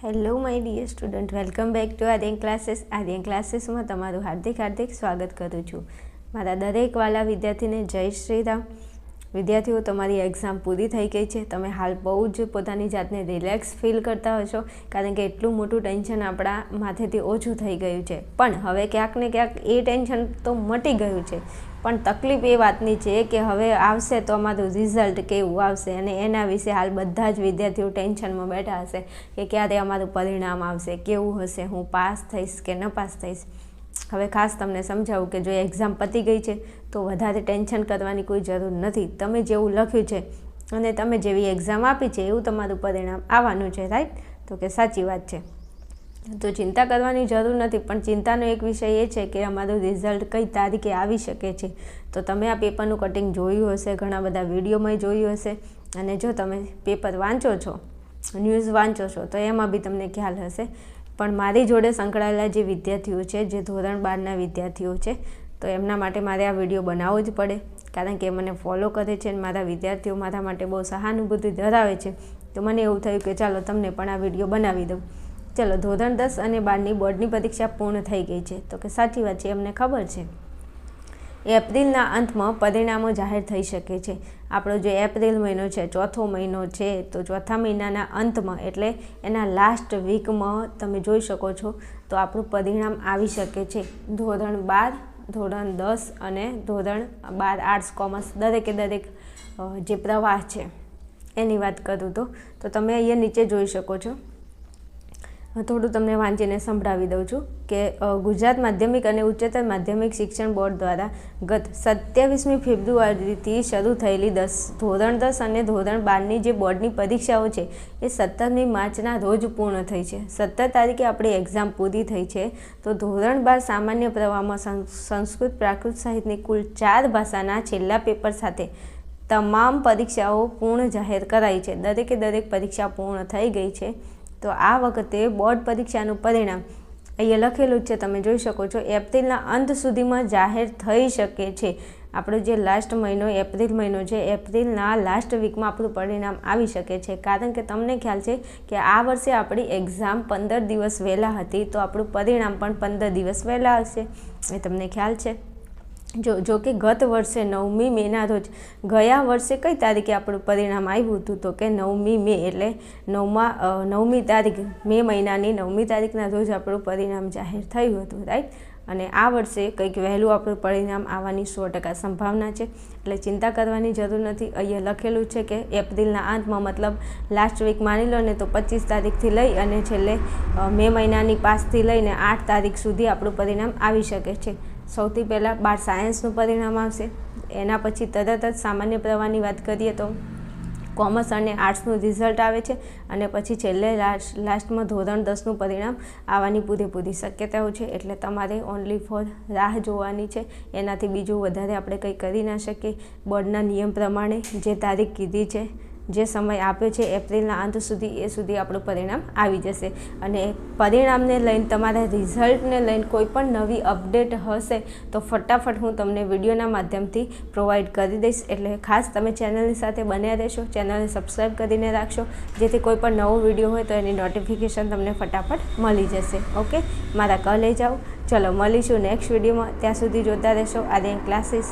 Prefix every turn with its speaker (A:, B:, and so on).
A: Hello my dear student, welcome back to Aryan classes. Aryan ક્લાસીસમાં તમારું હાર્દિક સ્વાગત કરું છું. મારા દરેક વાલા વિદ્યાર્થીને જય શ્રી રામ. વિદ્યાર્થીઓ, તમારી એક્ઝામ પૂરી થઈ ગઈ છે. તમે હાલ બહુ જ પોતાની જાતને રિલેક્સ ફીલ કરતા હશો, કારણ કે એટલું મોટું ટેન્શન આપણા માથેથી ઓછું થઈ ગયું છે. પણ હવે ક્યાંક ને ક્યાંક એ ટેન્શન તો મટી ગયું છે, પણ તકલીફ એ વાતની છે કે હવે આવશે તો અમારું રિઝલ્ટ કેવું આવશે, અને એના વિશે હાલ બધા જ વિદ્યાર્થીઓ ટેન્શનમાં બેઠા હશે કે ક્યારે અમારું પરિણામ આવશે, કેવું હશે, હું પાસ થઈશ કે ન પાસ થઈશ. હવે ખાસ તમને સમજાવું કે જો એક્ઝામ પતી ગઈ છે તો વધારે ટેન્શન કરવાની કોઈ જરૂર નથી. તમે જેવું લખ્યું છે અને તમે જેવી એક્ઝામ આપી છે એવું તમારું પરિણામ આવવાનું છે, રાઈટ? તો કે સાચી વાત છે, તો ચિંતા કરવાની જરૂર નથી. પણ ચિંતાનો એક વિષય એ છે કે અમારું રિઝલ્ટ કઈ તારીખે આવી શકે છે. તો તમે આ પેપરનું કટિંગ જોયું હશે, ઘણા બધા વિડીયોમાં જોયું હશે, અને જો તમે પેપર વાંચો છો, ન્યૂઝ વાંચો છો, તો એમાં બી તમને ખ્યાલ હશે. પણ મારી જોડે સંકળાયેલા જે વિદ્યાર્થીઓ છે, જે ધોરણ 12ના વિદ્યાર્થીઓ છે, તો એમના માટે મારે આ વિડીયો બનાવવો જ પડે, કારણ કે મને ફોલો કરે છે અને મારા વિદ્યાર્થીઓ મારા માટે બહુ સહાનુભૂતિ ધરાવે છે. તો મને એવું થયું કે ચાલો તમને પણ આ વિડીયો બનાવી દઉં. ચલો, ધોરણ 10 અને 12ની બોર્ડની પરીક્ષા પૂર્ણ થઈ ગઈ છે. તો કે સાચી વાત છે, એમને ખબર છે. એપ્રિલના અંતમાં પરિણામો જાહેર થઈ શકે છે. આપણો જે એપ્રિલ મહિનો છે, ચોથો મહિનો છે, તો ચોથા મહિનાના અંતમાં એટલે એના લાસ્ટ વીકમાં તમે જોઈ શકો છો તો આપણું પરિણામ આવી શકે છે. ધોરણ 12, ધોરણ 10 અને ધોરણ 12 આર્ટ્સ કોમર્સ દરેક જે પ્રવાહ છે એની વાત કરું તો તમે અહીંયા નીચે જોઈ શકો છો. થોડું તમને વાંચીને સંભળાવી દઉં છું કે ગુજરાત માધ્યમિક અને ઉચ્ચતર માધ્યમિક શિક્ષણ બોર્ડ દ્વારા ગત 27મી ફેબ્રુઆરીથી શરૂ થયેલી ધોરણ 10 અને ધોરણ 12ની જે બોર્ડની પરીક્ષાઓ છે એ 17મી માર્ચના રોજ પૂર્ણ થઈ છે. 17 તારીખે આપણી એક્ઝામ પૂરી થઈ છે. તો ધોરણ 12 સામાન્ય પ્રવાહમાં સંસ્કૃત, પ્રાકૃત સાહિત્યની કુલ 4 ભાષાના છેલ્લા પેપર સાથે તમામ પરીક્ષાઓ પૂર્ણ જાહેર કરાઈ છે. દરેક પરીક્ષા પૂર્ણ થઈ ગઈ છે. તો આ વખતે બોર્ડ પરીક્ષાનું પરિણામ અહીંયા લખેલું જ છે, તમે જોઈ શકો છો. એપ્રિલના અંત સુધીમાં જાહેર થઈ શકે છે. આપણો જે લાસ્ટ મહિનો એપ્રિલ મહિનો છે, એપ્રિલના લાસ્ટ વીકમાં આપણું પરિણામ આવી શકે છે. કારણ કે તમને ખ્યાલ છે કે આ વર્ષે આપણી એક્ઝામ 15 દિવસ વહેલા હતી, તો આપણું પરિણામ પણ 15 દિવસ વહેલા હશે, એ તમને ખ્યાલ છે. જો કે ગત વર્ષે 9મી મેના રોજ, ગયા વર્ષે કઈ તારીખે આપણું પરિણામ આવ્યું હતું? તો કે 9મી મે, એટલે 9મી તારીખ, મે મહિનાની 9મી તારીખના રોજ આપણું પરિણામ જાહેર થયું હતું, રાઈટ? અને આ વર્ષે કંઈક વહેલું આપણું પરિણામ આવવાની 100% સંભાવના છે, એટલે ચિંતા કરવાની જરૂર નથી. અહીંયા લખેલું છે કે એપ્રિલના અંતમાં, મતલબ લાસ્ટ વીક માની લો ને, તો 25 તારીખથી લઈ અને છેલ્લે મે મહિનાની 5થી લઈને 8 તારીખ સુધી આપણું પરિણામ આવી શકે છે. સૌથી પહેલાં 12 સાયન્સનું પરિણામ આવશે, એના પછી તરત જ સામાન્ય પ્રવાહની વાત કરીએ તો કોમર્સ અને આર્ટ્સનું રિઝલ્ટ આવે છે, અને પછી છેલ્લે લાસ્ટમાં ધોરણ 10નું પરિણામ આવવાની પૂરેપૂરી શક્યતાઓ છે. એટલે તમારે ઓનલી ફોર રાહ જોવાની છે, એનાથી બીજું વધારે આપણે કંઈ કરી ના શકીએ. બોર્ડના નિયમ પ્રમાણે જે તારીખ કીધી છે, જે સમય આપ્યો છે એપ્રિલના અંત સુધી, એ સુધી આપણું પરિણામ આવી જશે. અને પરિણામને લઈને, તમારા રિઝલ્ટને લઈને કોઈ પણ નવી અપડેટ હશે તો ફટાફટ હું તમને વિડીયોના માધ્યમથી પ્રોવાઈડ કરી દઈશ. એટલે ખાસ તમે ચેનલની સાથે બન્યા રહેશો, ચેનલને સબસ્ક્રાઈબ કરીને રાખશો, જેથી કોઈ પણ નવો વિડીયો હોય તો એની નોટિફિકેશન તમને ફટાફટ મળી જશે. ઓકે, મારા કલે જાઓ. ચલો, મળીશું નેક્સ્ટ વિડીયોમાં. ત્યાં સુધી જોતા રહેશો આર્યન ક્લાસીસ.